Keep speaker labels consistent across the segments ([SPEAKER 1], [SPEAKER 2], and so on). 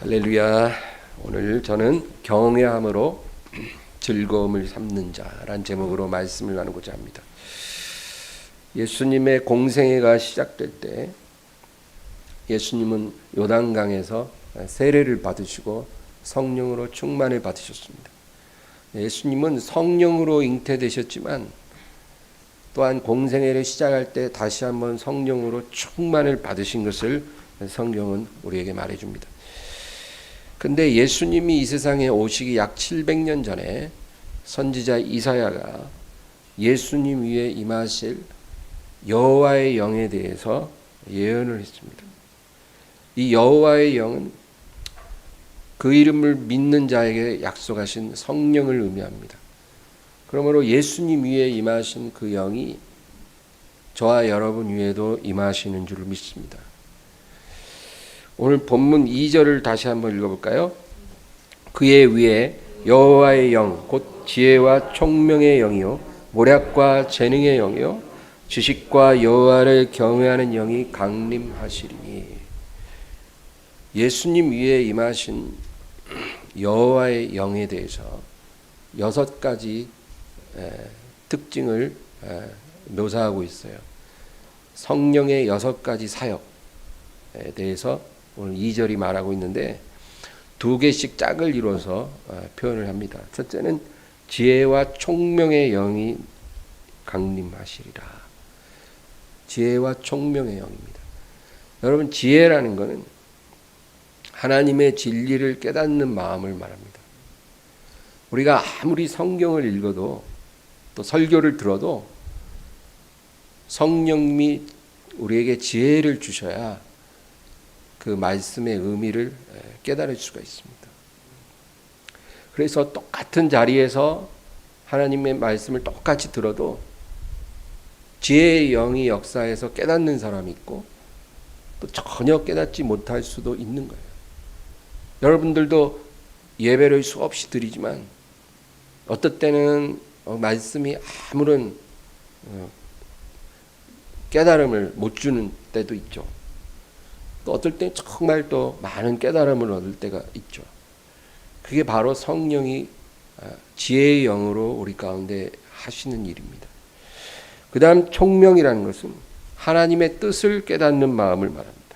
[SPEAKER 1] 할렐루야. 오늘 저는 경외함으로 즐거움을 삼는 자란 제목으로 말씀을 나누고자 합니다. 예수님의 공생애가 시작될 때 예수님은 요단강에서 세례를 받으시고 성령으로 충만을 받으셨습니다. 예수님은 성령으로 잉태되셨지만 또한 공생애를 시작할 때 다시 한번 성령으로 충만을 받으신 것을 성경은 우리에게 말해줍니다. 근데 예수님이 이 세상에 오시기 약 700년 전에 선지자 이사야가 예수님 위에 임하실 여호와의 영에 대해서 예언을 했습니다. 이 여호와의 영은 그 이름을 믿는 자에게 약속하신 성령을 의미합니다. 그러므로 예수님 위에 임하신 그 영이 저와 여러분 위에도 임하시는 줄 믿습니다. 오늘 본문 2절을 다시 한번 읽어볼까요? 그의 위에 여호와의 영, 곧 지혜와 총명의 영이요 모략과 재능의 영이요 지식과 여호와를 경외하는 영이 강림하시리니. 예수님 위에 임하신 여호와의 영에 대해서 6가지 특징을 묘사하고 있어요. 성령의 6가지 사역에 대해서 오늘 2절이 말하고 있는데 2개씩 짝을 이뤄서 표현을 합니다. 첫째는 지혜와 총명의 영이 강림하시리라. 지혜와 총명의 영입니다. 여러분, 지혜라는 것은 하나님의 진리를 깨닫는 마음을 말합니다. 우리가 아무리 성경을 읽어도 또 설교를 들어도 성령님이 우리에게 지혜를 주셔야 그 말씀의 의미를 깨달을 수가 있습니다. 그래서 똑같은 자리에서 하나님의 말씀을 똑같이 들어도 지혜의 영이 역사해서 깨닫는 사람이 있고 또 전혀 깨닫지 못할 수도 있는 거예요. 여러분들도 예배를 수없이 드리지만 어떨 때는 말씀이 아무런 깨달음을 못 주는 때도 있죠. 또 어떨 때 정말 또 많은 깨달음을 얻을 때가 있죠. 그게 바로 성령이 지혜의 영으로 우리 가운데 하시는 일입니다. 그 다음 총명이라는 것은 하나님의 뜻을 깨닫는 마음을 말합니다.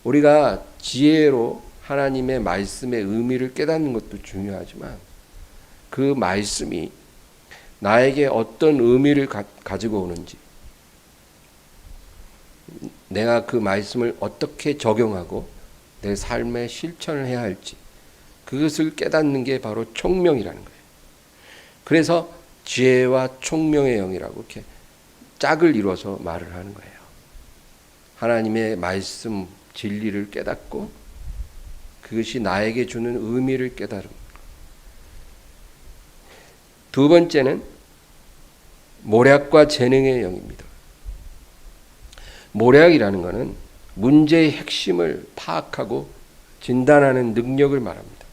[SPEAKER 1] 우리가 지혜로 하나님의 말씀의 의미를 깨닫는 것도 중요하지만 그 말씀이 나에게 어떤 의미를 가지고 오는지, 내가 그 말씀을 어떻게 적용하고 내 삶에 실천을 해야 할지, 그것을 깨닫는 게 바로 총명이라는 거예요. 그래서 지혜와 총명의 영이라고 이렇게 짝을 이뤄서 말을 하는 거예요. 하나님의 말씀 진리를 깨닫고 그것이 나에게 주는 의미를 깨달음. 두 번째는 모략과 재능의 영입니다. 모략이라는 것은 문제의 핵심을 파악하고 진단하는 능력을 말합니다.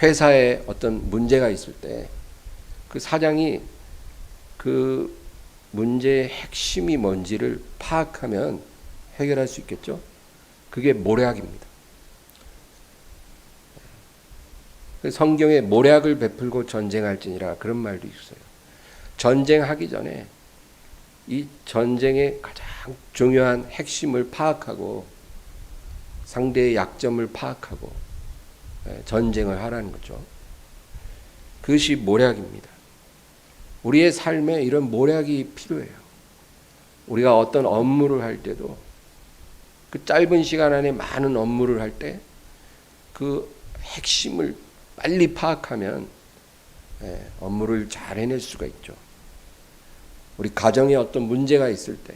[SPEAKER 1] 회사에 어떤 문제가 있을 때 그 사장이 그 문제의 핵심이 뭔지를 파악하면 해결할 수 있겠죠? 그게 모략입니다. 성경에 모략을 베풀고 전쟁할지니라 그런 말도 있어요. 전쟁하기 전에 이 전쟁의 가장 중요한 핵심을 파악하고 상대의 약점을 파악하고 전쟁을 하라는 거죠. 그것이 모략입니다. 우리의 삶에 이런 모략이 필요해요. 우리가 어떤 업무를 할 때도 그 짧은 시간 안에 많은 업무를 할 때 그 핵심을 빨리 파악하면 업무를 잘 해낼 수가 있죠. 우리 가정에 어떤 문제가 있을 때,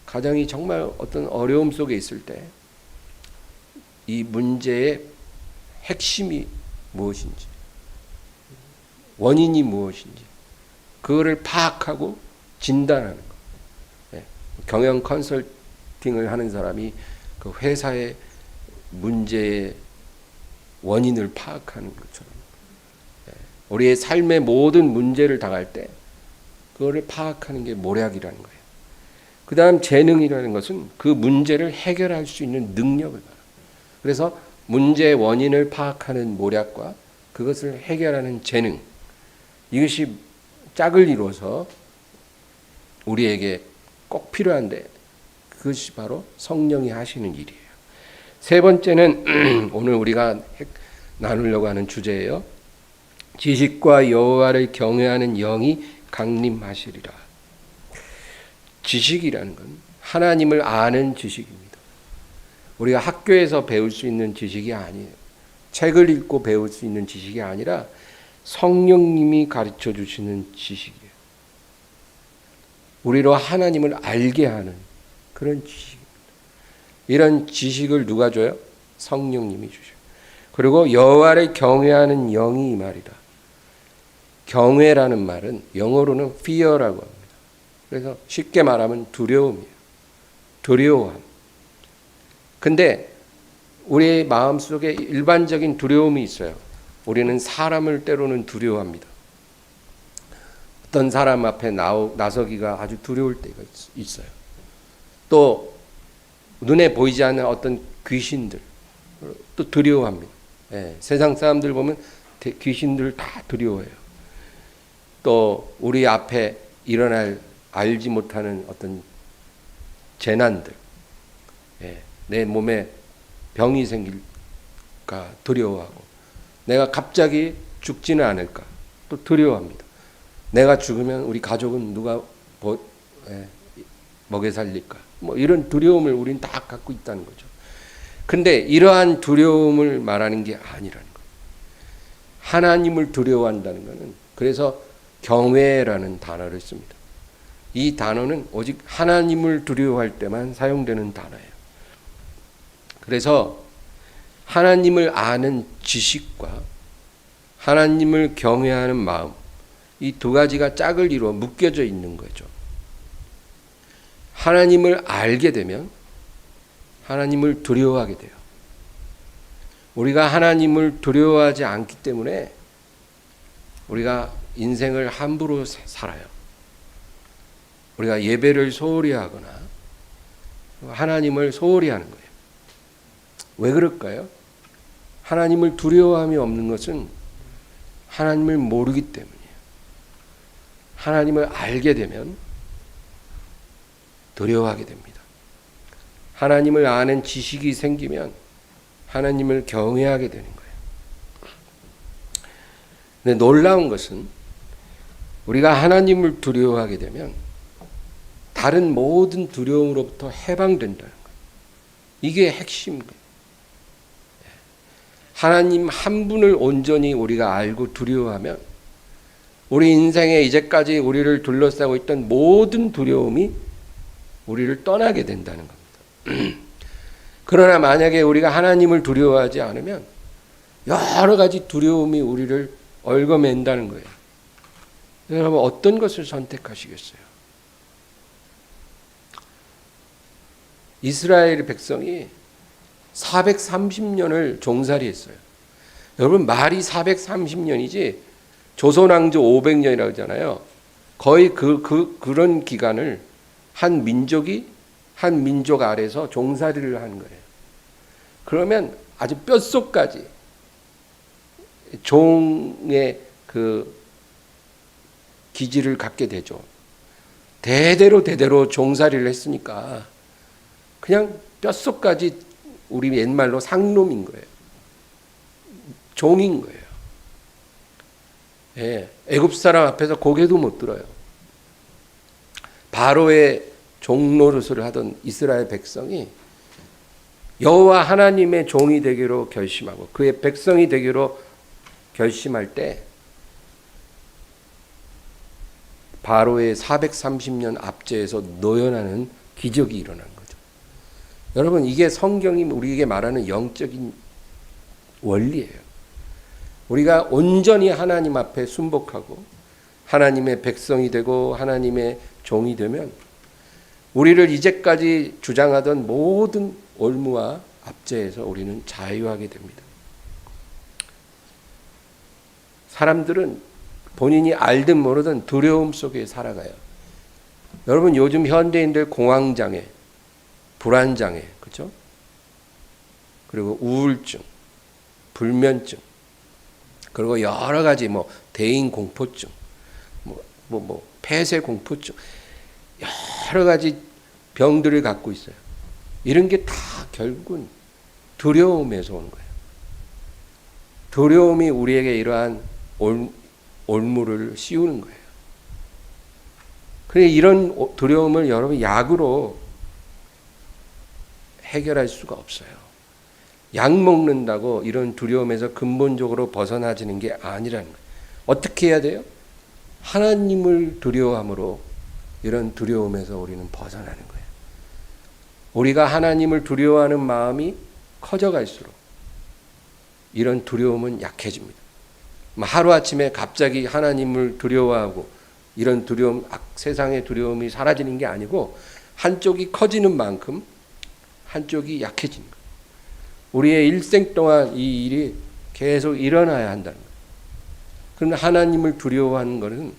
[SPEAKER 1] 가정이 정말 어떤 어려움 속에 있을 때 이 문제의 핵심이 무엇인지, 원인이 무엇인지 그거를 파악하고 진단하는 거. 경영 컨설팅을 하는 사람이 그 회사의 문제의 원인을 파악하는 것처럼 우리의 삶의 모든 문제를 당할 때 그거를 파악하는 게 모략이라는 거예요. 그 다음 재능이라는 것은 그 문제를 해결할 수 있는 능력을 말합니다. 그래서 문제의 원인을 파악하는 모략과 그것을 해결하는 재능, 이것이 짝을 이루어서 우리에게 꼭 필요한데 그것이 바로 성령이 하시는 일이에요. 세 번째는 오늘 우리가 나누려고 하는 주제예요. 지식과 여호와를 경외하는 영이 강림하시리라. 지식이라는 건 하나님을 아는 지식입니다. 우리가 학교에서 배울 수 있는 지식이 아니에요. 책을 읽고 배울 수 있는 지식이 아니라 성령님이 가르쳐 주시는 지식이에요. 우리로 하나님을 알게 하는 그런 지식입니다. 이런 지식을 누가 줘요? 성령님이 주셔요. 그리고 여호와를 경외하는 영이 이 말이다. 경외라는 말은 영어로는 fear라고 합니다. 그래서 쉽게 말하면 두려움이에요. 두려워함. 근데 우리의 마음속에 일반적인 두려움이 있어요. 우리는 사람을 때로는 두려워합니다. 어떤 사람 앞에 나서기가 아주 두려울 때가 있어요. 또 눈에 보이지 않는 어떤 귀신들 또 두려워합니다. 예, 세상 사람들 보면 귀신들 다 두려워해요. 또 우리 앞에 일어날 알지 못하는 어떤 재난들, 예, 내 몸에 병이 생길까 두려워하고, 내가 갑자기 죽지는 않을까 또 두려워합니다. 내가 죽으면 우리 가족은 누가 먹여 살릴까, 뭐 이런 두려움을 우리는 다 갖고 있다는 거죠. 근데 이러한 두려움을 말하는 게 아니라는 거예요. 하나님을 두려워한다는 것은, 그래서 경외라는 단어를 씁니다. 이 단어는 오직 하나님을 두려워할 때만 사용되는 단어예요. 그래서 하나님을 아는 지식과 하나님을 경외하는 마음, 이 두 가지가 짝을 이루어 묶여져 있는 거죠. 하나님을 알게 되면 하나님을 두려워하게 돼요. 우리가 하나님을 두려워하지 않기 때문에 우리가 인생을 함부로 살아요. 우리가 예배를 소홀히 하거나 하나님을 소홀히 하는 거예요. 왜 그럴까요? 하나님을 두려워함이 없는 것은 하나님을 모르기 때문이에요. 하나님을 알게 되면 두려워하게 됩니다. 하나님을 아는 지식이 생기면 하나님을 경외하게 되는 거예요. 근데 놀라운 것은 우리가 하나님을 두려워하게 되면 다른 모든 두려움으로부터 해방된다는 거예요. 이게 핵심이에요. 하나님 한 분을 온전히 우리가 알고 두려워하면 우리 인생에 이제까지 우리를 둘러싸고 있던 모든 두려움이 우리를 떠나게 된다는 겁니다. 그러나 만약에 우리가 하나님을 두려워하지 않으면 여러 가지 두려움이 우리를 얽어맨다는 거예요. 여러분 어떤 것을 선택하시겠어요? 이스라엘 백성이 430년을 종살이했어요. 여러분 말이 430년이지 조선왕조 500년이라고 하잖아요. 거의 그런 기간을 한 민족이 한 민족 아래서 종살이를 하는 거예요. 그러면 아주 뼛속까지 종의 그 기질을 갖게 되죠. 대대로 종살이를 했으니까 그냥 뼛속까지 우리 옛말로 상놈인 거예요. 종인 거예요. 예, 애굽 사람 앞에서 고개도 못 들어요. 바로의 종 노릇을 하던 이스라엘 백성이 여호와 하나님의 종이 되기로 결심하고 그의 백성이 되기로 결심할 때 바로의 430년 압제에서 노연하는 기적이 일어난 거죠. 여러분 이게 성경이 우리에게 말하는 영적인 원리예요. 우리가 온전히 하나님 앞에 순복하고 하나님의 백성이 되고 하나님의 종이 되면 우리를 이제까지 주장하던 모든 올무와 압제에서 우리는 자유하게 됩니다. 사람들은 본인이 알든 모르든 두려움 속에 살아가요. 여러분 요즘 현대인들 공황장애, 불안장애, 그렇죠? 그리고 우울증, 불면증, 그리고 여러 가지 대인 공포증, 폐쇄 공포증, 여러 가지 병들을 갖고 있어요. 이런 게 다 결국은 두려움에서 오는 거예요. 두려움이 우리에게 이러한 올무를 씌우는 거예요. 그래 이런 두려움을 여러분 약으로 해결할 수가 없어요. 약 먹는다고 이런 두려움에서 근본적으로 벗어나지는 게 아니라는 거예요. 어떻게 해야 돼요? 하나님을 두려워함으로 이런 두려움에서 우리는 벗어나는 거예요. 우리가 하나님을 두려워하는 마음이 커져갈수록 이런 두려움은 약해집니다. 하루아침에 갑자기 하나님을 두려워하고 이런 두려움, 세상의 두려움이 사라지는 게 아니고 한쪽이 커지는 만큼 한쪽이 약해지는 거예요. 우리의 일생 동안 이 일이 계속 일어나야 한다는 거예요. 그런데 하나님을 두려워하는 것은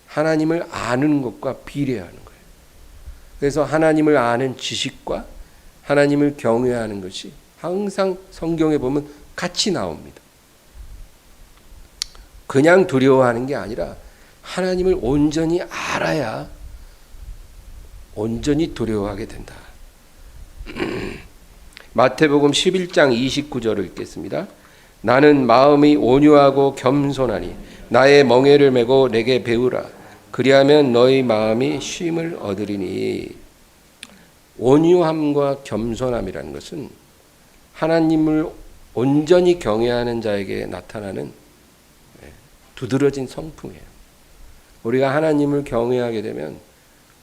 [SPEAKER 1] 하나님을 아는 것과 비례하는 거예요. 그래서 하나님을 아는 지식과 하나님을 경외하는 것이 항상 성경에 보면 같이 나옵니다. 그냥 두려워하는 게 아니라 하나님을 온전히 알아야 온전히 두려워하게 된다. 마태복음 11장 29절을 읽겠습니다. 나는 마음이 온유하고 겸손하니 나의 멍에를 메고 내게 배우라. 그리하면 너희 마음이 쉼을 얻으리니. 온유함과 겸손함이라는 것은 하나님을 온전히 경외하는 자에게 나타나는 두드러진 성품이에요. 우리가 하나님을 경외하게 되면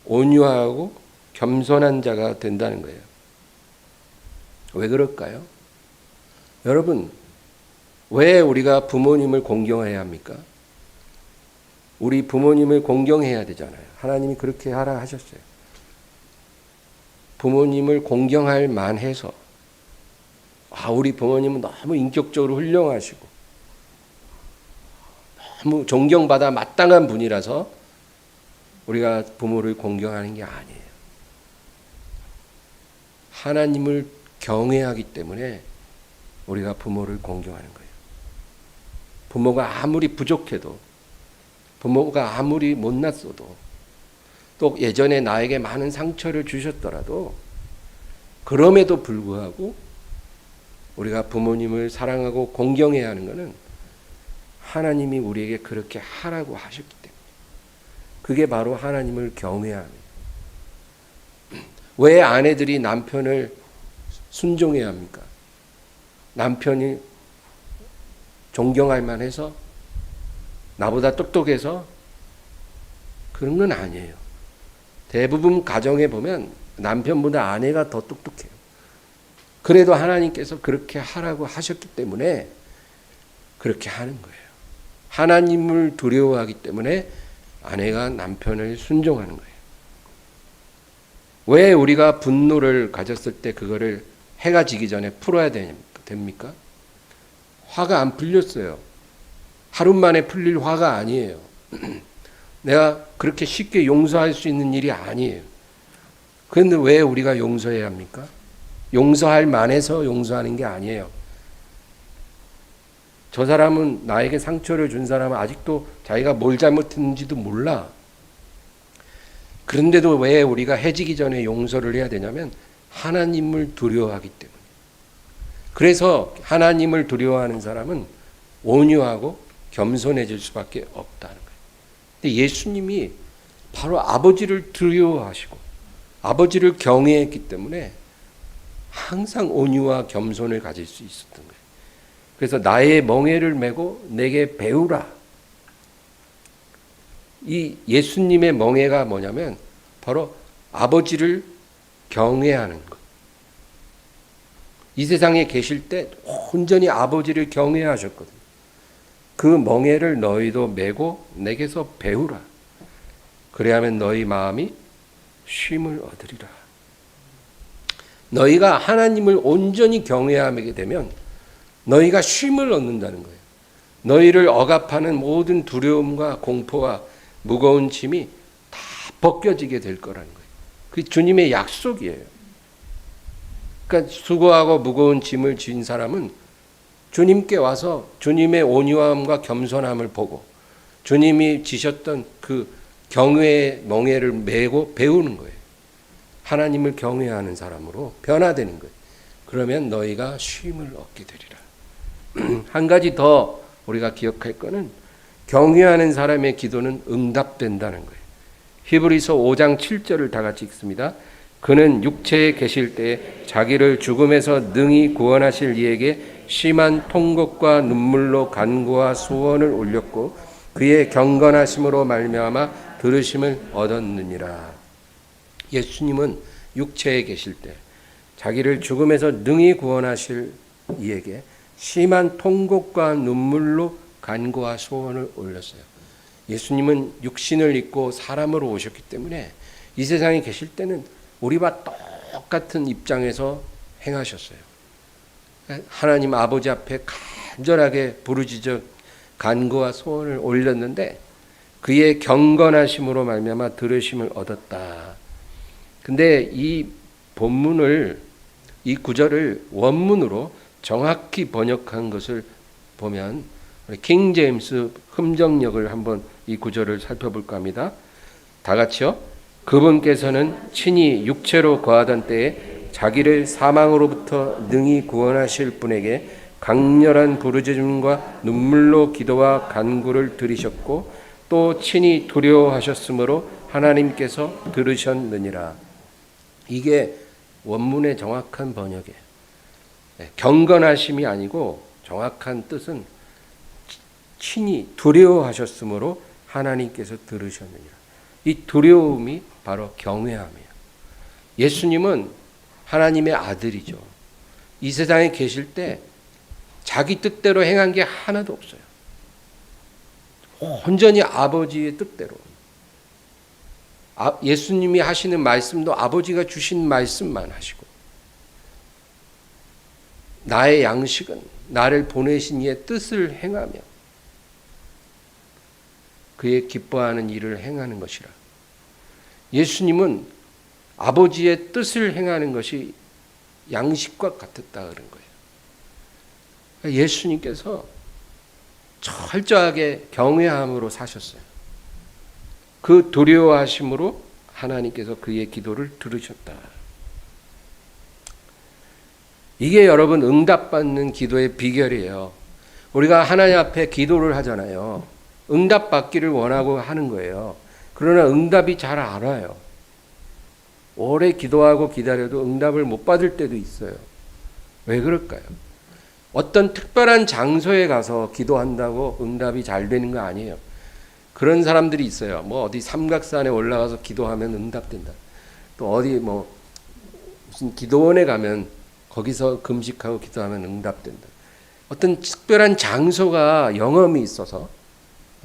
[SPEAKER 1] 온유하고 겸손한 자가 된다는 거예요. 왜 그럴까요? 여러분, 왜 우리가 부모님을 공경해야 합니까? 우리 부모님을 공경해야 되잖아요. 하나님이 그렇게 하라 하셨어요. 부모님을 공경할 만해서 우리 부모님은 너무 인격적으로 훌륭하시고 너무 존경받아 마땅한 분이라서 우리가 부모를 공경하는 게 아니에요. 하나님을 경외하기 때문에 우리가 부모를 공경하는 거예요. 부모가 아무리 부족해도, 부모가 아무리 못났어도, 또 예전에 나에게 많은 상처를 주셨더라도 그럼에도 불구하고 우리가 부모님을 사랑하고 공경해야 하는 것은 하나님이 우리에게 그렇게 하라고 하셨기 때문에 그게 바로 하나님을 경외함이에요. 왜 아내들이 남편을 순종해야 합니까? 남편이 존경할 만해서? 나보다 똑똑해서? 그런 건 아니에요. 대부분 가정에 보면 남편보다 아내가 더 똑똑해요. 그래도 하나님께서 그렇게 하라고 하셨기 때문에 그렇게 하는 거예요. 하나님을 두려워하기 때문에 아내가 남편을 순종하는 거예요. 왜 우리가 분노를 가졌을 때 그거를 해가 지기 전에 풀어야 됩니까? 화가 안 풀렸어요. 하루 만에 풀릴 화가 아니에요. 내가 그렇게 쉽게 용서할 수 있는 일이 아니에요. 그런데 왜 우리가 용서해야 합니까? 용서할 만해서 용서하는 게 아니에요. 저 사람은 나에게 상처를 준 사람은 아직도 자기가 뭘 잘못했는지도 몰라. 그런데도 왜 우리가 해지기 전에 용서를 해야 되냐면 하나님을 두려워하기 때문에. 그래서 하나님을 두려워하는 사람은 온유하고 겸손해질 수밖에 없다는 거예요. 근데 예수님이 바로 아버지를 두려워하시고 아버지를 경외했기 때문에 항상 온유와 겸손을 가질 수 있었던 거예요. 그래서 나의 멍에를 메고 내게 배우라. 이 예수님의 멍에가 뭐냐면 바로 아버지를 경외하는 것. 이 세상에 계실 때 온전히 아버지를 경외하셨거든요. 그 멍에를 너희도 메고 내게서 배우라. 그래야만 너희 마음이 쉼을 얻으리라. 너희가 하나님을 온전히 경외하게 되면 너희가 쉼을 얻는다는 거예요. 너희를 억압하는 모든 두려움과 공포와 무거운 짐이 다 벗겨지게 될 거라는 거예요. 그게 주님의 약속이에요. 그러니까 수고하고 무거운 짐을 진 사람은 주님께 와서 주님의 온유함과 겸손함을 보고 주님이 지셨던 그 경외의 멍에를 메고 배우는 거예요. 하나님을 경외하는 사람으로 변화되는 거예요. 그러면 너희가 쉼을 얻게 되리라. 한 가지 더 우리가 기억할 거는 경외하는 사람의 기도는 응답된다는 거예요. 히브리서 5장 7절을 다 같이 읽습니다. 그는 육체에 계실 때 자기를 죽음에서 능히 구원하실 이에게 심한 통곡과 눈물로 간구와 소원을 올렸고 그의 경건하심으로 말미암아 들으심을 얻었느니라. 예수님은 육체에 계실 때 자기를 죽음에서 능히 구원하실 이에게 심한 통곡과 눈물로 간구와 소원을 올렸어요. 예수님은 육신을 입고 사람으로 오셨기 때문에 이 세상에 계실 때는 우리와 똑같은 입장에서 행하셨어요. 하나님 아버지 앞에 간절하게 부르짖어 간구와 소원을 올렸는데 그의 경건하심으로 말미암아 들으심을 얻었다. 근데 이 본문을 이 구절을 원문으로 정확히 번역한 것을 보면 킹 제임스 흠정역을 한번 이 구절을 살펴볼까 합니다. 다 같이요. 그분께서는 친히 육체로 거하던 때에 자기를 사망으로부터 능히 구원하실 분에게 강렬한 부르짖음과 눈물로 기도와 간구를 들으셨고 또 친히 두려워하셨으므로 하나님께서 들으셨느니라. 이게 원문의 정확한 번역이에요. 경건하심이 아니고 정확한 뜻은 친히 두려워하셨으므로 하나님께서 들으셨느니라. 이 두려움이 바로 경외함이에요. 예수님은 하나님의 아들이죠. 이 세상에 계실 때 자기 뜻대로 행한 게 하나도 없어요. 온전히 아버지의 뜻대로. 예수님이 하시는 말씀도 아버지가 주신 말씀만 하시고 나의 양식은 나를 보내신 이의 뜻을 행하며 그의 기뻐하는 일을 행하는 것이라. 예수님은 아버지의 뜻을 행하는 것이 양식과 같았다 그런 거예요. 예수님께서 철저하게 경외함으로 사셨어요. 그 두려워하심으로 하나님께서 그의 기도를 들으셨다. 이게 여러분 응답받는 기도의 비결이에요. 우리가 하나님 앞에 기도를 하잖아요. 응답받기를 원하고 하는 거예요. 그러나 응답이 잘 안 와요. 오래 기도하고 기다려도 응답을 못 받을 때도 있어요. 왜 그럴까요? 어떤 특별한 장소에 가서 기도한다고 응답이 잘 되는 거 아니에요. 그런 사람들이 있어요. 뭐 어디 삼각산에 올라가서 기도하면 응답된다. 또 어디 뭐 무슨 기도원에 가면 거기서 금식하고 기도하면 응답된다. 어떤 특별한 장소가 영험이 있어서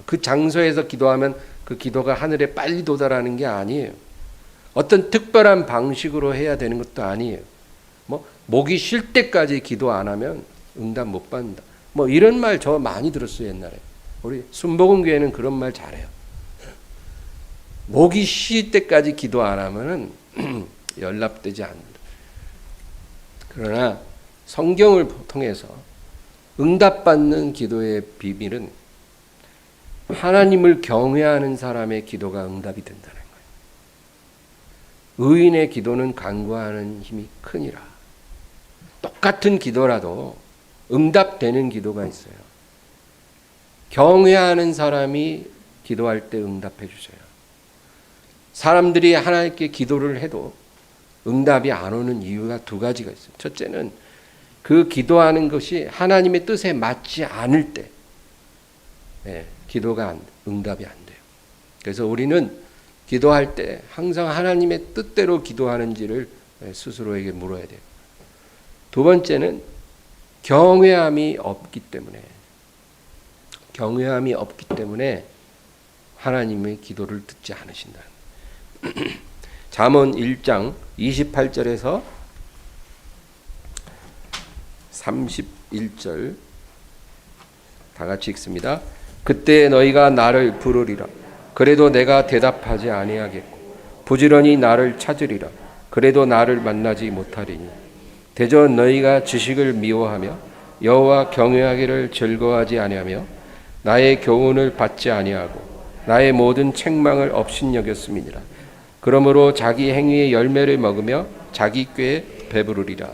[SPEAKER 1] 그 장소에서 기도하면 그 기도가 하늘에 빨리 도달하는 게 아니에요. 어떤 특별한 방식으로 해야 되는 것도 아니에요. 뭐 목이 쉴 때까지 기도 안 하면 응답 못 받는다. 뭐 이런 말 저 많이 들었어요 옛날에. 우리 순복음교회는 그런 말 잘해요. 목이 쉴 때까지 기도 안 하면은 연락되지 않는다. 그러나 성경을 통해서 응답받는 기도의 비밀은 하나님을 경외하는 사람의 기도가 응답이 된다는 거예요. 의인의 기도는 간구하는 힘이 크니라. 똑같은 기도라도 응답되는 기도가 있어요. 경외하는 사람이 기도할 때 응답해 주세요. 사람들이 하나님께 기도를 해도 응답이 안 오는 이유가 두 가지가 있어요. 첫째는 그 기도하는 것이 하나님의 뜻에 맞지 않을 때 기도가 응답이 안 돼요. 그래서 우리는 기도할 때 항상 하나님의 뜻대로 기도하는지를 스스로에게 물어야 돼요. 두 번째는 경외함이 없기 때문에 하나님의 기도를 듣지 않으신다. 잠언 1장 28절에서 31절 다 같이 읽습니다. 그때 너희가 나를 부르리라. 그래도 내가 대답하지 아니하겠고 부지런히 나를 찾으리라. 그래도 나를 만나지 못하리니 대저 너희가 지식을 미워하며 여호와 경외하기를 즐거워하지 아니하며 나의 교훈을 받지 아니하고 나의 모든 책망을 업신여겼음이니라. 그러므로 자기 행위의 열매를 먹으며 자기 꾀에 배부르리라.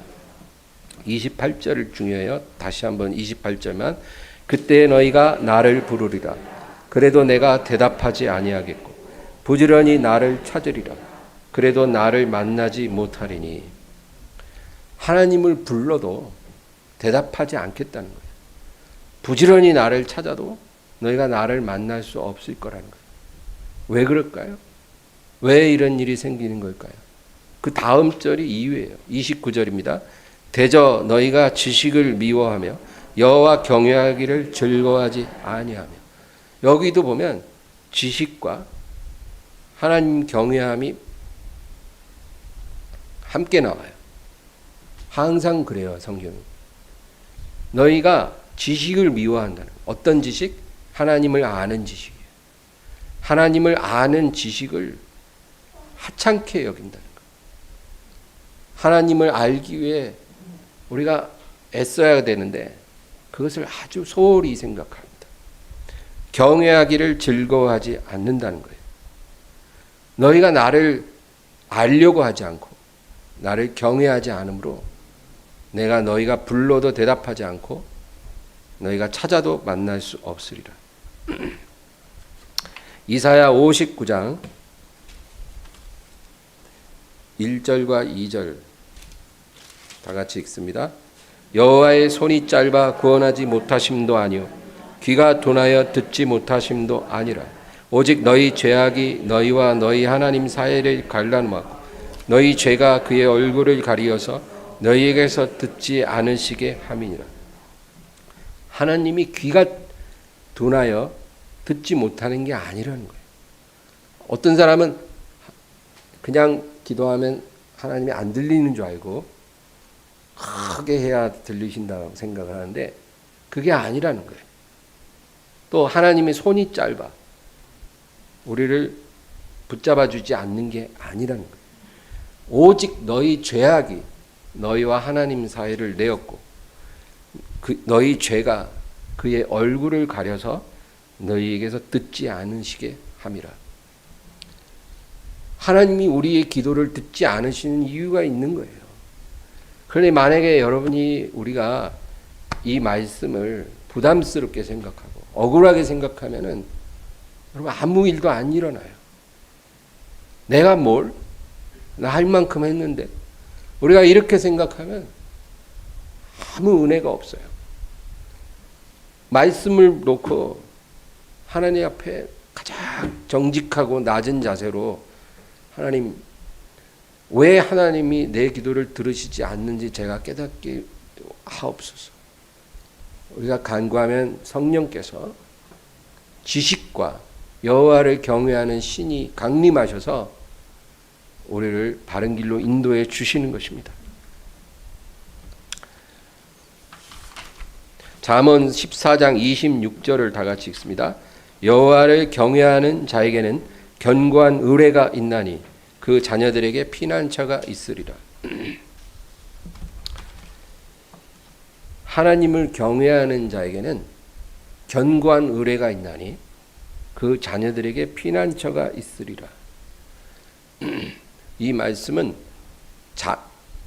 [SPEAKER 1] 28절을 중요해요. 다시 한번 28절만. 그때 너희가 나를 부르리라. 그래도 내가 대답하지 아니하겠고 부지런히 나를 찾으리라. 그래도 나를 만나지 못하리니. 하나님을 불러도 대답하지 않겠다는 거예요. 부지런히 나를 찾아도 너희가 나를 만날 수 없을 거라는 거예요. 왜 그럴까요? 왜 이런 일이 생기는 걸까요? 그 다음 절이 이유예요. 29절입니다. 대저 너희가 지식을 미워하며 여호와 경외하기를 즐거워하지 아니하며. 여기도 보면 지식과 하나님 경외함이 함께 나와요. 항상 그래요, 성경이. 너희가 지식을 미워한다는 거예요. 어떤 지식? 하나님을 아는 지식이에요. 하나님을 아는 지식을 하찮게 여긴다는 거예요. 하나님을 알기 위해 우리가 애써야 되는데 그것을 아주 소홀히 생각합니다. 경외하기를 즐거워하지 않는다는 거예요. 너희가 나를 알려고 하지 않고 나를 경외하지 않으므로 내가 너희가 불러도 대답하지 않고 너희가 찾아도 만날 수 없으리라. 이사야 59장 1절과 2절 다 같이 읽습니다. 여호와의 손이 짧아 구원하지 못하심도 아니요 귀가 둔하여 듣지 못하심도 아니라 오직 너희 죄악이 너희와 너희 하나님 사이를 갈라놓았고 너희 죄가 그의 얼굴을 가리어서 너희에게서 듣지 않으시게 함이니라. 하나님이 귀가 둔하여 듣지 못하는 게 아니라는 거예요. 어떤 사람은 그냥 기도하면 하나님이 안 들리는 줄 알고 크게 해야 들리신다고 생각을 하는데 그게 아니라는 거예요. 또 하나님의 손이 짧아 우리를 붙잡아 주지 않는 게 아니라는 거예요. 오직 너희 죄악이 너희와 하나님 사이를 내었고 너희 죄가 그의 얼굴을 가려서 너희에게서 듣지 않으시게 함이라. 하나님이 우리의 기도를 듣지 않으시는 이유가 있는 거예요. 그런데 만약에 여러분이 우리가 이 말씀을 부담스럽게 생각하고 억울하게 생각하면은 여러분 아무 일도 안 일어나요. 내가 뭘? 나 할 만큼 했는데. 우리가 이렇게 생각하면 아무 은혜가 없어요. 말씀을 놓고 하나님 앞에 가장 정직하고 낮은 자세로 하나님, 왜 하나님이 내 기도를 들으시지 않는지 제가 깨닫게 하옵소서. 우리가 간구하면 성령께서 지식과 여호와를 경외하는 신이 강림하셔서 우리를 바른 길로 인도해 주시는 것입니다. 잠언 14장 26절을 다 같이 읽습니다. 여호와를 경외하는 자에게는 견고한 의뢰가 있나니 그 자녀들에게 피난처가 있으리라. 하나님을 경외하는 자에게는 견고한 의뢰가 있나니 그 자녀들에게 피난처가 있으리라. 이 말씀은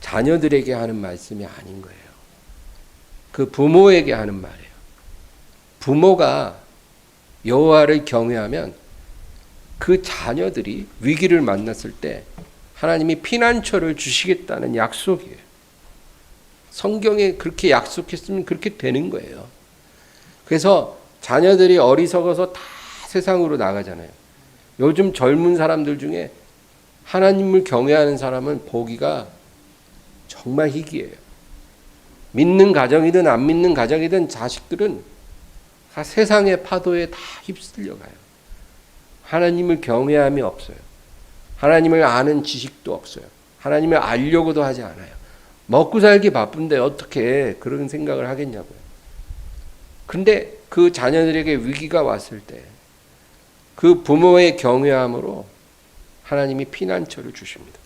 [SPEAKER 1] 자녀들에게 하는 말씀이 아닌 거예요. 그 부모에게 하는 말이에요. 부모가 여호와를 경외하면 그 자녀들이 위기를 만났을 때 하나님이 피난처를 주시겠다는 약속이에요. 성경에 그렇게 약속했으면 그렇게 되는 거예요. 그래서 자녀들이 어리석어서 다 세상으로 나가잖아요. 요즘 젊은 사람들 중에 하나님을 경외하는 사람은 보기가 정말 희귀해요. 믿는 가정이든 안 믿는 가정이든 자식들은 다 세상의 파도에 다 휩쓸려가요. 하나님을 경외함이 없어요. 하나님을 아는 지식도 없어요. 하나님을 알려고도 하지 않아요. 먹고 살기 바쁜데 어떻게 그런 생각을 하겠냐고요. 근데 그 자녀들에게 위기가 왔을 때 그 부모의 경외함으로 하나님이 피난처를 주십니다.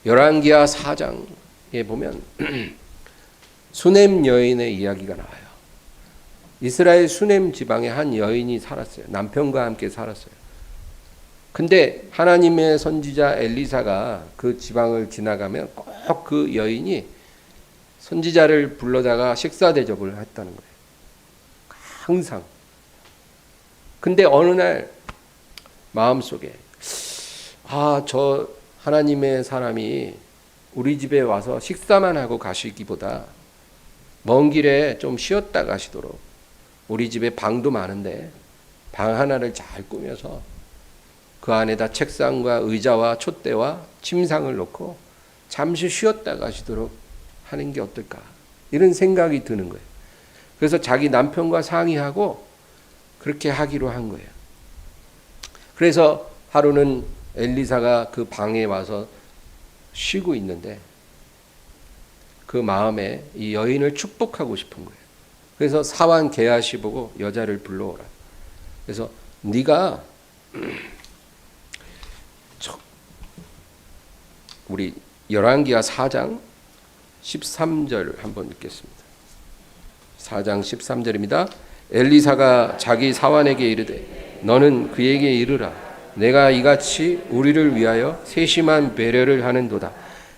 [SPEAKER 1] 열왕기하 4장 보면 수넴 여인의 이야기가 나와요. 이스라엘 수넴 지방에 한 여인이 살았어요. 남편과 함께 살았어요. 근데 하나님의 선지자 엘리사가 그 지방을 지나가면 꼭 그 여인이 선지자를 불러다가 식사 대접을 했다는 거예요. 항상. 근데 어느 날 마음속에 저 하나님의 사람이 우리 집에 와서 식사만 하고 가시기보다 먼 길에 좀 쉬었다 가시도록, 우리 집에 방도 많은데 방 하나를 잘 꾸며서 그 안에다 책상과 의자와 촛대와 침상을 놓고 잠시 쉬었다 가시도록 하는 게 어떨까, 이런 생각이 드는 거예요. 그래서 자기 남편과 상의하고 그렇게 하기로 한 거예요. 그래서 하루는 엘리사가 그 방에 와서 쉬고 있는데 그 마음에 이 여인을 축복하고 싶은 거예요. 그래서 사환 게하시 보고 여자를 불러오라. 그래서 네가 우리 열왕기하 4장 13절 한번 읽겠습니다. 4장 13절입니다. 엘리사가 자기 사환에게 이르되 너는 그에게 이르라. 내가 이같이 우리를 위하여 세심한 배려를 하는도다.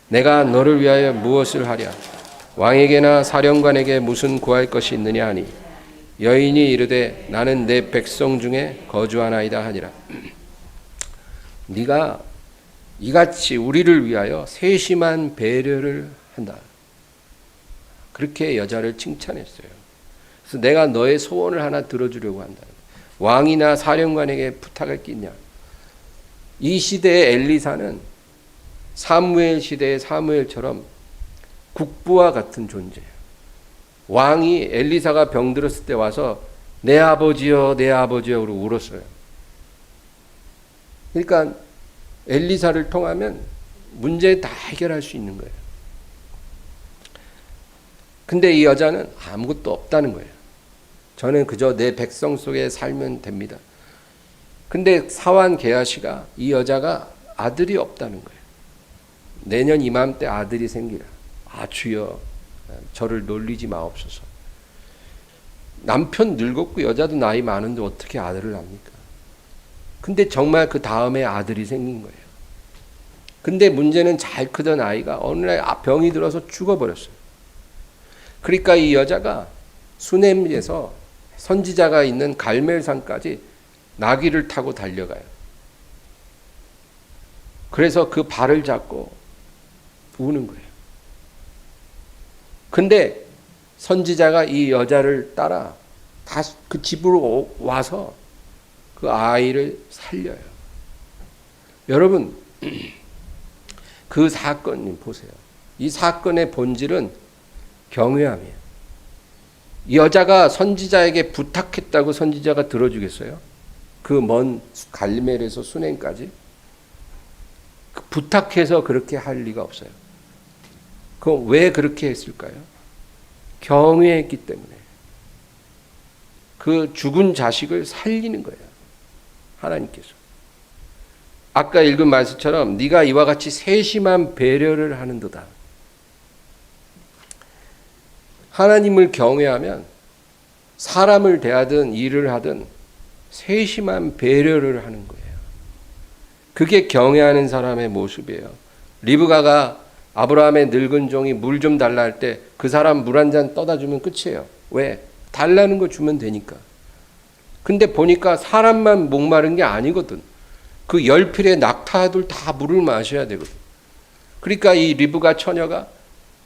[SPEAKER 1] 내가 너를 위하여 무엇을 하랴? 왕에게나 사령관에게 무슨 구할 것이 있느냐 하니 여인이 이르되 나는 내 백성 중에 거주하나이다 하니라. 네가 이같이 우리를 위하여 세심한 배려를 한다. 그렇게 여자를 칭찬했어요. 그래서 내가 너의 소원을 하나 들어주려고 한다. 왕이나 사령관에게 부탁할 게 있냐? 이 시대의 엘리사는 사무엘 시대의 사무엘처럼 국부와 같은 존재예요. 왕이 엘리사가 병들었을 때 와서 내 아버지여 내 아버지여 그러고 울었어요. 그러니까 엘리사를 통하면 문제 다 해결할 수 있는 거예요. 근데 이 여자는 아무것도 없다는 거예요. 저는 그저 내 백성 속에 살면 됩니다. 근데 사환 게하시가 이 여자가 아들이 없다는 거예요. 내년 이맘때 아들이 생기라. 주여 저를 놀리지 마옵소서. 남편 늙었고 여자도 나이 많은데 어떻게 아들을 낳습니까? 근데 정말 그 다음에 아들이 생긴 거예요. 근데 문제는 잘 크던 아이가 어느 날 병이 들어서 죽어버렸어요. 그러니까 이 여자가 수넴에서 선지자가 있는 갈멜산까지 나귀를 타고 달려가요. 그래서 그 발을 잡고 우는 거예요. 근데 선지자가 이 여자를 따라 다시 그 집으로 와서 그 아이를 살려요. 여러분, 그 사건 보세요. 이 사건의 본질은 경외함이에요. 이 여자가 선지자에게 부탁했다고 선지자가 들어주겠어요? 그 먼 갈멜에서 수넴까지? 부탁해서 그렇게 할 리가 없어요. 그럼 왜 그렇게 했을까요? 경외했기 때문에. 그 죽은 자식을 살리는 거예요. 하나님께서. 아까 읽은 말씀처럼 네가 이와 같이 세심한 배려를 하는도다. 하나님을 경외하면 사람을 대하든 일을 하든 세심한 배려를 하는 거예요. 그게 경외하는 사람의 모습이에요. 리브가가 아브라함의 늙은 종이 물 좀 달라 할 때 그 사람 물 한 잔 떠다 주면 끝이에요. 왜? 달라는 거 주면 되니까. 근데 보니까 사람만 목마른 게 아니거든. 그 10필의 낙타들 다 물을 마셔야 되거든. 그러니까 이 리브가 처녀가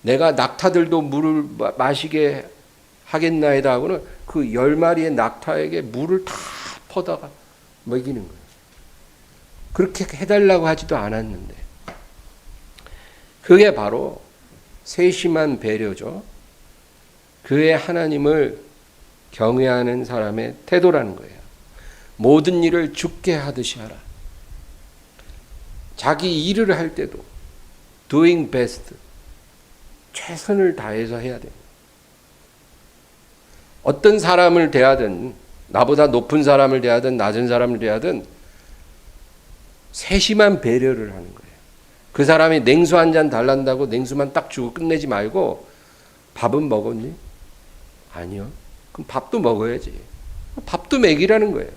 [SPEAKER 1] 내가 낙타들도 물을 마시게 하겠나이다 하고는 그 10마리의 낙타에게 물을 다 퍼다가 먹이는 거예요. 그렇게 해달라고 하지도 않았는데. 그게 바로 세심한 배려죠. 그의 하나님을 경외하는 사람의 태도라는 거예요. 모든 일을 주께 하듯이 하라. 자기 일을 할 때도 doing best, 최선을 다해서 해야 됩니다. 어떤 사람을 대하든 나보다 높은 사람을 대하든 낮은 사람을 대하든 세심한 배려를 하는 거예요. 그 사람이 냉수 한 잔 달란다고 냉수만 딱 주고 끝내지 말고 밥은 먹었니? 아니요. 그럼 밥도 먹어야지. 밥도 먹이라는 거예요.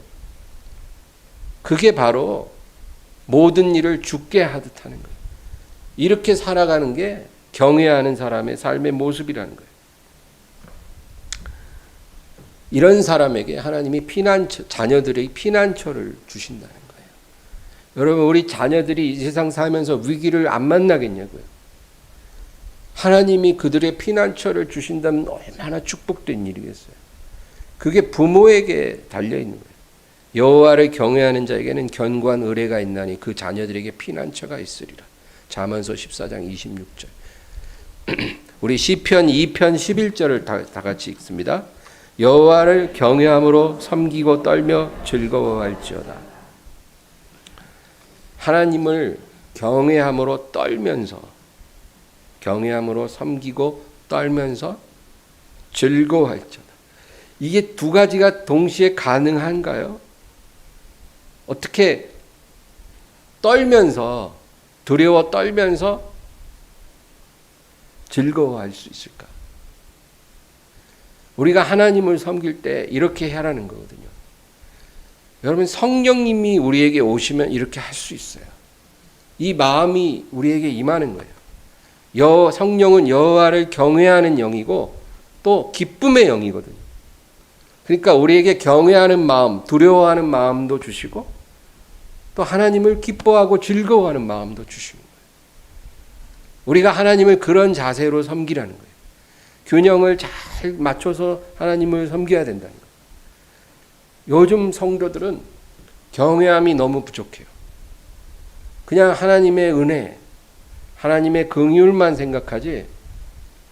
[SPEAKER 1] 그게 바로 모든 일을 주께 하듯 하는 거예요. 이렇게 살아가는 게 경외하는 사람의 삶의 모습이라는 거예요. 이런 사람에게 하나님이 자녀들의 피난처를 주신다는 거예요. 여러분, 우리 자녀들이 이 세상 살면서 위기를 안 만나겠냐고요. 하나님이 그들의 피난처를 주신다면 얼마나 축복된 일이겠어요. 그게 부모에게 달려있는 거예요. 여호와를 경외하는 자에게는 견고한 의뢰가 있나니 그 자녀들에게 피난처가 있으리라. 잠언서 14장 26절. 우리 시편 2편 11절을 다 같이 읽습니다. 여호와를 경외함으로 섬기고 떨며 즐거워할지어다. 하나님을 경외함으로 떨면서, 경외함으로 섬기고 떨면서 즐거워할지어다. 이게 두 가지가 동시에 가능한가요? 어떻게 떨면서, 두려워 떨면서 즐거워할 수 있을까? 우리가 하나님을 섬길 때 이렇게 하라는 거거든요. 여러분, 성령님이 우리에게 오시면 이렇게 할 수 있어요. 이 마음이 우리에게 임하는 거예요. 성령은 여호와를 경외하는 영이고 또 기쁨의 영이거든요. 그러니까 우리에게 경외하는 마음, 두려워하는 마음도 주시고 또 하나님을 기뻐하고 즐거워하는 마음도 주시는 거예요. 우리가 하나님을 그런 자세로 섬기라는 거예요. 균형을 잘 맞춰서 하나님을 섬겨야 된다는 거예요. 요즘 성도들은 경외함이 너무 부족해요. 그냥 하나님의 은혜, 하나님의 긍휼만 생각하지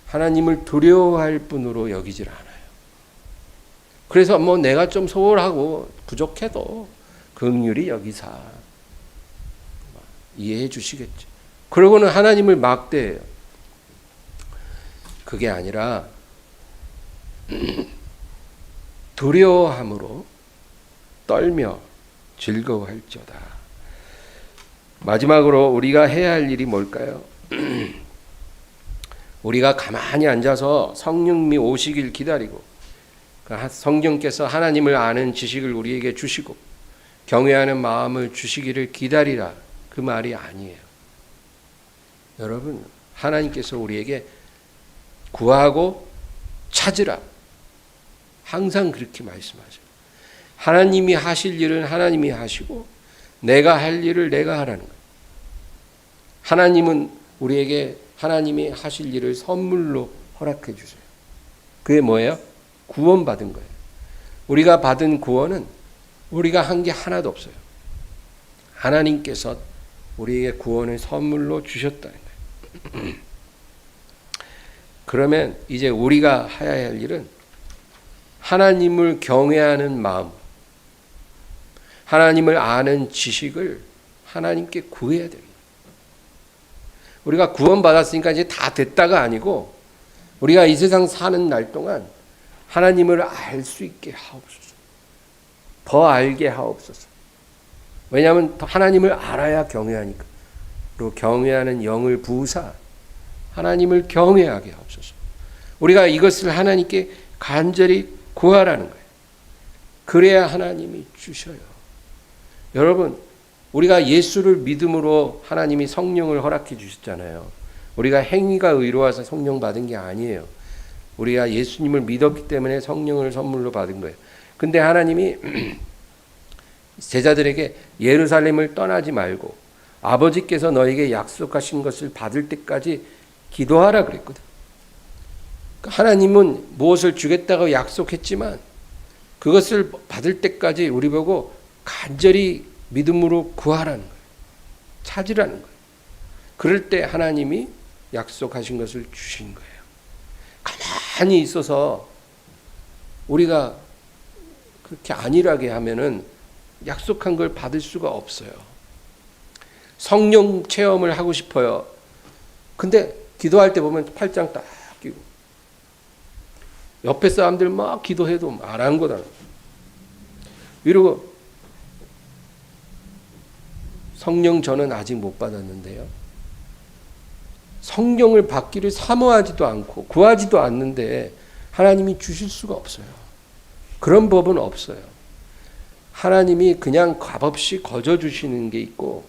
[SPEAKER 1] 하나님을 두려워할 뿐으로 여기질 않아요. 그래서 뭐 내가 좀 소홀하고 부족해도 긍휼히 여기사 이해해 주시겠죠. 그러고는 하나님을 막대해요. 그게 아니라 두려워함으로 떨며 즐거워할지어다. 마지막으로 우리가 해야 할 일이 뭘까요? 우리가 가만히 앉아서 성령님이 오시길 기다리고 성령께서 하나님을 아는 지식을 우리에게 주시고 경외하는 마음을 주시기를 기다리라, 그 말이 아니에요. 여러분, 하나님께서 우리에게 구하고 찾으라, 항상 그렇게 말씀하셔요. 하나님이 하실 일은 하나님이 하시고 내가 할 일을 내가 하라는 거예요. 하나님은 우리에게 하나님이 하실 일을 선물로 허락해 주세요. 그게 뭐예요? 구원받은 거예요. 우리가 받은 구원은 우리가 한 게 하나도 없어요. 하나님께서 우리에게 구원을 선물로 주셨다는 거예요. 그러면 이제 우리가 해야 할 일은 하나님을 경외하는 마음, 하나님을 아는 지식을 하나님께 구해야 됩니다. 우리가 구원받았으니까 이제 다 됐다가 아니고 우리가 이 세상 사는 날 동안 하나님을 알 수 있게 하옵소서. 더 알게 하옵소서. 왜냐하면 하나님을 알아야 경외하니까. 그리고 경외하는 영을 부으사 하나님을 경외하게 하옵소서. 우리가 이것을 하나님께 간절히 구하라는 거예요. 그래야 하나님이 주셔요. 여러분, 우리가 예수를 믿음으로 하나님이 성령을 허락해 주셨잖아요. 우리가 행위가 의로워서 성령 받은 게 아니에요. 우리가 예수님을 믿었기 때문에 성령을 선물로 받은 거예요. 근데 하나님이 제자들에게 예루살렘을 떠나지 말고 아버지께서 너에게 약속하신 것을 받을 때까지 기도하라 그랬거든. 하나님은 무엇을 주겠다고 약속했지만 그것을 받을 때까지 우리 보고 간절히 믿음으로 구하라는 거예요. 찾으라는 거예요. 그럴 때 하나님이 약속하신 것을 주신 거예요. 가만히 있어서 우리가 그렇게 안일하게 하면은 약속한 걸 받을 수가 없어요. 성령 체험을 하고 싶어요. 근데 기도할 때 보면 팔짱 딱 끼고 옆에 사람들 막 기도해도 안 한 거다. 이러고 성령 저는 아직 못 받았는데요. 성령을 받기를 사모하지도 않고 구하지도 않는데 하나님이 주실 수가 없어요. 그런 법은 없어요. 하나님이 그냥 값없이 거저 주시는 게 있고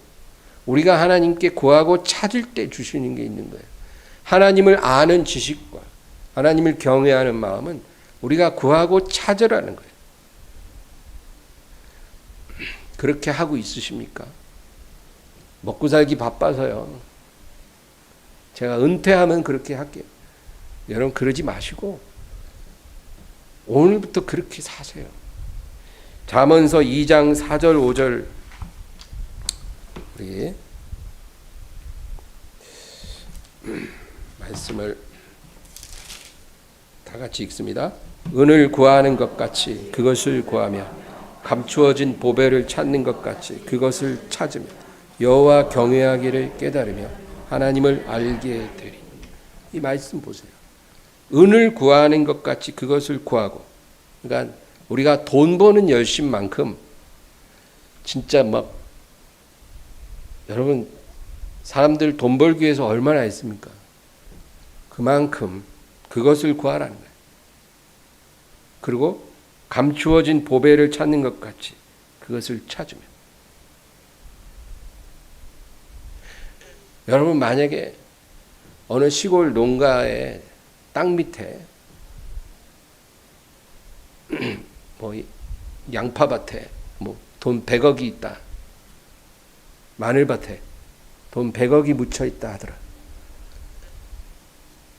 [SPEAKER 1] 우리가 하나님께 구하고 찾을 때 주시는 게 있는 거예요. 하나님을 아는 지식과 하나님을 경외하는 마음은 우리가 구하고 찾으라는 거예요. 그렇게 하고 있으십니까? 먹고 살기 바빠서요. 제가 은퇴하면 그렇게 할게요. 여러분 그러지 마시고 오늘부터 그렇게 사세요. 잠언서 2장 4절 5절 우리 말씀을 다 같이 읽습니다. 은을 구하는 것 같이 그것을 구하며 감추어진 보배를 찾는 것 같이 그것을 찾으며 여호와 경외하기를 깨달으며 하나님을 알게 되리. 이 말씀 보세요. 은을 구하는 것 같이 그것을 구하고, 그러니까 우리가 돈 버는 열심만큼 진짜 막 여러분 사람들 돈 벌기 위해서 얼마나 했습니까? 그만큼 그것을 구하라는 거예요. 그리고 감추어진 보배를 찾는 것 같이 그것을 찾으면. 여러분 만약에 어느 시골 농가의 땅 밑에 뭐 양파밭에 뭐 돈 100억이 있다. 마늘밭에 돈 100억이 묻혀 있다 하더라.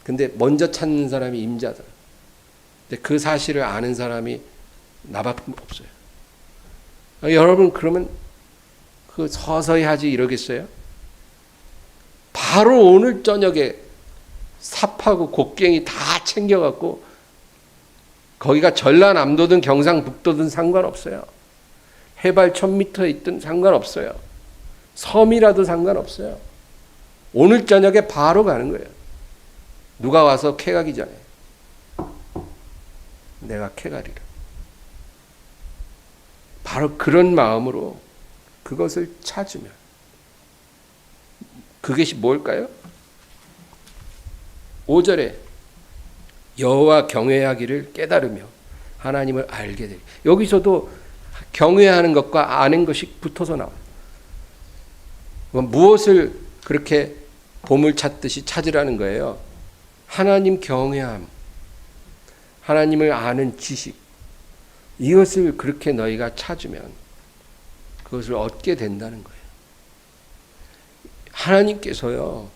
[SPEAKER 1] 근데 먼저 찾는 사람이 임자더라. 근데 그 사실을 아는 사람이 나밖에 없어요. 여러분 그러면 그 서서히 하지 이러겠어요? 바로 오늘 저녁에 삽하고 곡괭이 다 챙겨갖고 거기가 전라남도든 경상북도든 상관없어요. 해발 1000m에 있든 상관없어요. 섬이라도 상관없어요. 오늘 저녁에 바로 가는 거예요. 누가 와서 캐가기 전에 내가 캐가리라. 바로 그런 마음으로 그것을 찾으면 그것이 뭘까요? 5절에 여호와 경외하기를 깨달으며 하나님을 알게 되리. 여기서도 경외하는 것과 아는 것이 붙어서 나와요. 무엇을 그렇게 보물 찾듯이 찾으라는 거예요? 하나님 경외함, 하나님을 아는 지식, 이것을 그렇게 너희가 찾으면 그것을 얻게 된다는 거예요. 하나님께서요,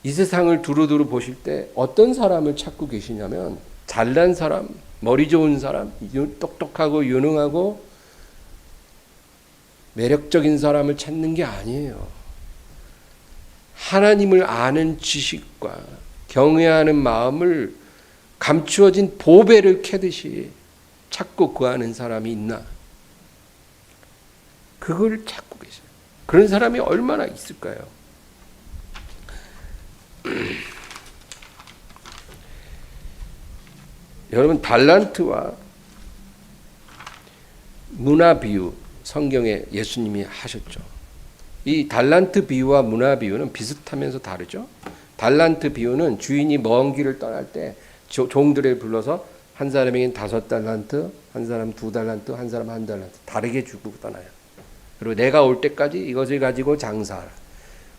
[SPEAKER 1] 이 세상을 두루두루 보실 때 어떤 사람을 찾고 계시냐면 잘난 사람, 머리 좋은 사람, 똑똑하고 유능하고 매력적인 사람을 찾는 게 아니에요. 하나님을 아는 지식과 경외하는 마음을 감추어진 보배를 캐듯이 찾고 구하는 사람이 있나? 그걸 찾고 계세요. 그런 사람이 얼마나 있을까요? 여러분 달란트와 문화 비유 성경에 예수님이 하셨죠. 이 달란트 비유와 문화 비유는 비슷하면서 다르죠. 달란트 비유는 주인이 먼 길을 떠날 때 종들을 불러서 한 사람에겐 5달란트, 한 사람 2달란트, 한 사람 1달란트 다르게 주고 떠나요. 그리고 내가 올 때까지 이것을 가지고 장사하라.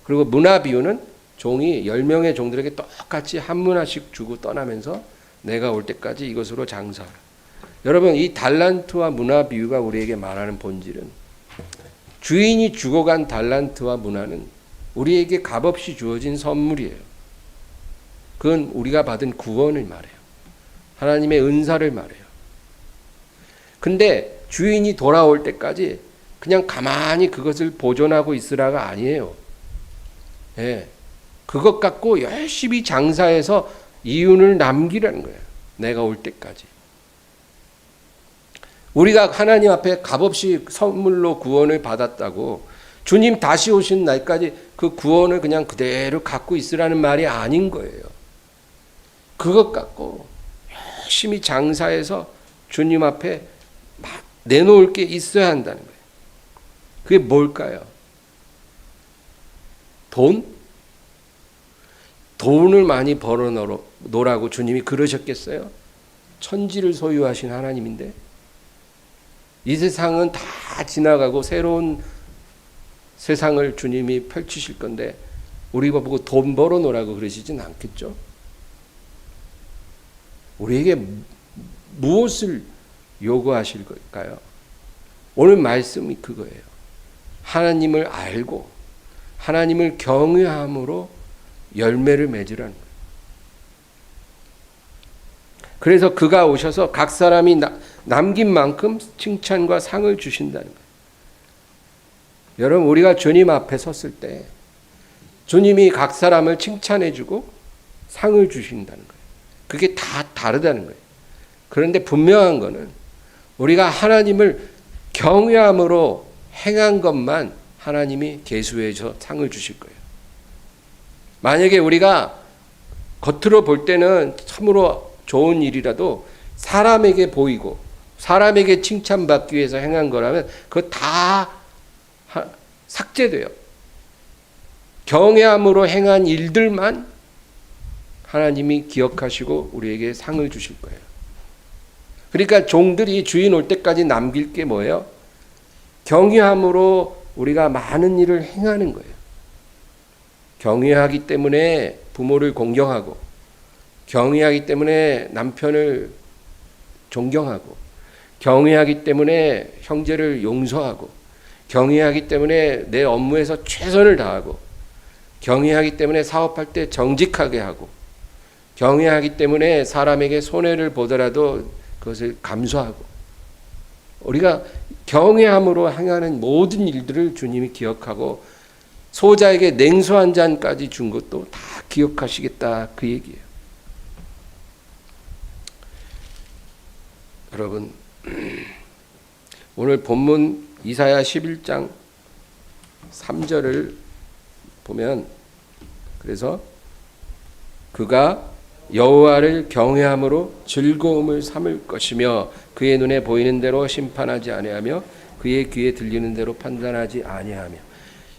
[SPEAKER 1] 그리고 문화 비유는 종이 10명의 종들에게 똑같이 한 문화씩 주고 떠나면서 내가 올 때까지 이것으로 장사하라. 여러분 이 달란트와 문화 비유가 우리에게 말하는 본질은 주인이 주고 간 달란트와 문화는 우리에게 값없이 주어진 선물이에요. 그건 우리가 받은 구원을 말해요. 하나님의 은사를 말해요. 근데 주인이 돌아올 때까지 그냥 가만히 그것을 보존하고 있으라가 아니에요. 예. 그것 갖고 열심히 장사해서 이윤을 남기라는 거예요. 내가 올 때까지. 우리가 하나님 앞에 값없이 선물로 구원을 받았다고 주님 다시 오신 날까지 그 구원을 그냥 그대로 갖고 있으라는 말이 아닌 거예요. 그것 갖고 열심히 장사해서 주님 앞에 내놓을 게 있어야 한다는 거예요. 그게 뭘까요? 돈? 돈을 많이 벌어 놓으라고 주님이 그러셨겠어요? 천지를 소유하신 하나님인데 이 세상은 다 지나가고 새로운 세상을 주님이 펼치실 건데 우리가 보고 돈 벌어 놓으라고 그러시진 않겠죠? 우리에게 무엇을 요구하실 걸까요? 오늘 말씀이 그거예요. 하나님을 알고 하나님을 경외함으로 열매를 맺으라는 거예요. 그래서 그가 오셔서 각 사람이 남긴 만큼 칭찬과 상을 주신다는 거예요. 여러분, 우리가 주님 앞에 섰을 때 주님이 각 사람을 칭찬해주고 상을 주신다는 거예요. 그게 다 다르다는 거예요. 그런데 분명한 거는 우리가 하나님을 경외함으로 행한 것만 하나님이 계수해서 상을 주실 거예요. 만약에 우리가 겉으로 볼 때는 참으로 좋은 일이라도 사람에게 보이고 사람에게 칭찬받기 위해서 행한 거라면 그거 다 삭제돼요. 경외함으로 행한 일들만 하나님이 기억하시고 우리에게 상을 주실 거예요. 그러니까 종들이 주인 올 때까지 남길 게 뭐예요? 경외함으로 우리가 많은 일을 행하는 거예요. 경외하기 때문에 부모를 공경하고, 경외하기 때문에 남편을 존경하고, 경외하기 때문에 형제를 용서하고, 경외하기 때문에 내 업무에서 최선을 다하고, 경외하기 때문에 사업할 때 정직하게 하고, 경외하기 때문에 사람에게 손해를 보더라도 그것을 감수하고, 우리가 경외함으로 행하는 모든 일들을 주님이 기억하고 소자에게 냉수 한 잔까지 준 것도 다 기억하시겠다, 그 얘기예요. 여러분, 오늘 본문 이사야 11장 3절을 보면, 그래서 그가 여호와를 경외함으로 즐거움을 삼을 것이며 그의 눈에 보이는 대로 심판하지 아니하며 그의 귀에 들리는 대로 판단하지 아니하며.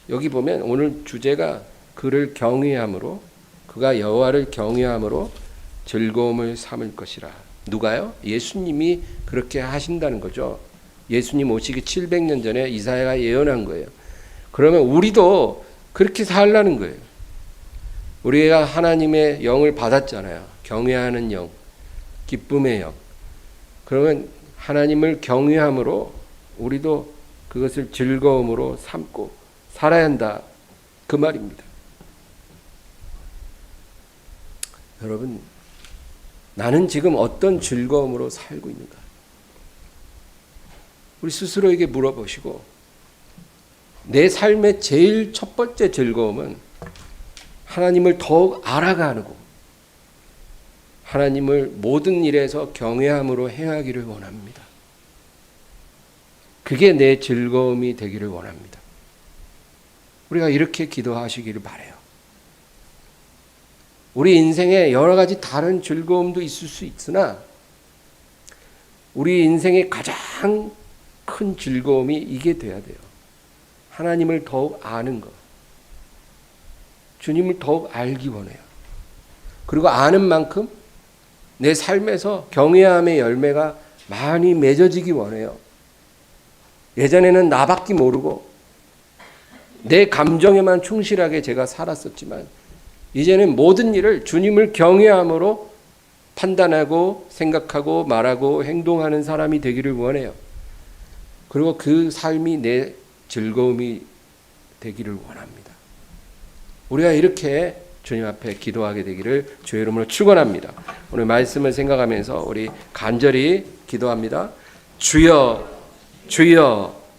[SPEAKER 1] 여기 보면 오늘 주제가 그를 경외함으로, 그가 여호와를 경외함으로 즐거움을 삼을 것이라. 누가요? 예수님이 그렇게 하신다는 거죠. 예수님 오시기 700년 전에 이사야가 예언한 거예요. 그러면 우리도 그렇게 살라는 거예요. 우리가 하나님의 영을 받았잖아요. 경외하는 영, 기쁨의 영. 그러면 하나님을 경외함으로 우리도 그것을 즐거움으로 삼고 살아야 한다, 그 말입니다. 여러분, 나는 지금 어떤 즐거움으로 살고 있는가? 우리 스스로에게 물어보시고, 내 삶의 제일 첫 번째 즐거움은 하나님을 더욱 알아가고 하나님을 모든 일에서 경외함으로 행하기를 원합니다. 그게 내 즐거움이 되기를 원합니다. 우리가 이렇게 기도하시기를 바라요. 우리 인생에 여러 가지 다른 즐거움도 있을 수 있으나 우리 인생의 가장 큰 즐거움이 이게 돼야 돼요. 하나님을 더욱 아는 것. 주님을 더욱 알기 원해요. 그리고 아는 만큼 내 삶에서 경외함의 열매가 많이 맺어지기 원해요. 예전에는 나밖에 모르고 내 감정에만 충실하게 제가 살았었지만 이제는 모든 일을 주님을 경외함으로 판단하고 생각하고 말하고 행동하는 사람이 되기를 원해요. 그리고 그 삶이 내 즐거움이 되기를 원합니다. 우리가 이렇게 주님 앞에 기도하게 되기를 주의 이름으로 축원합니다. 오늘 말씀을 생각하면서 우리 간절히 기도합니다. 주여, 주여,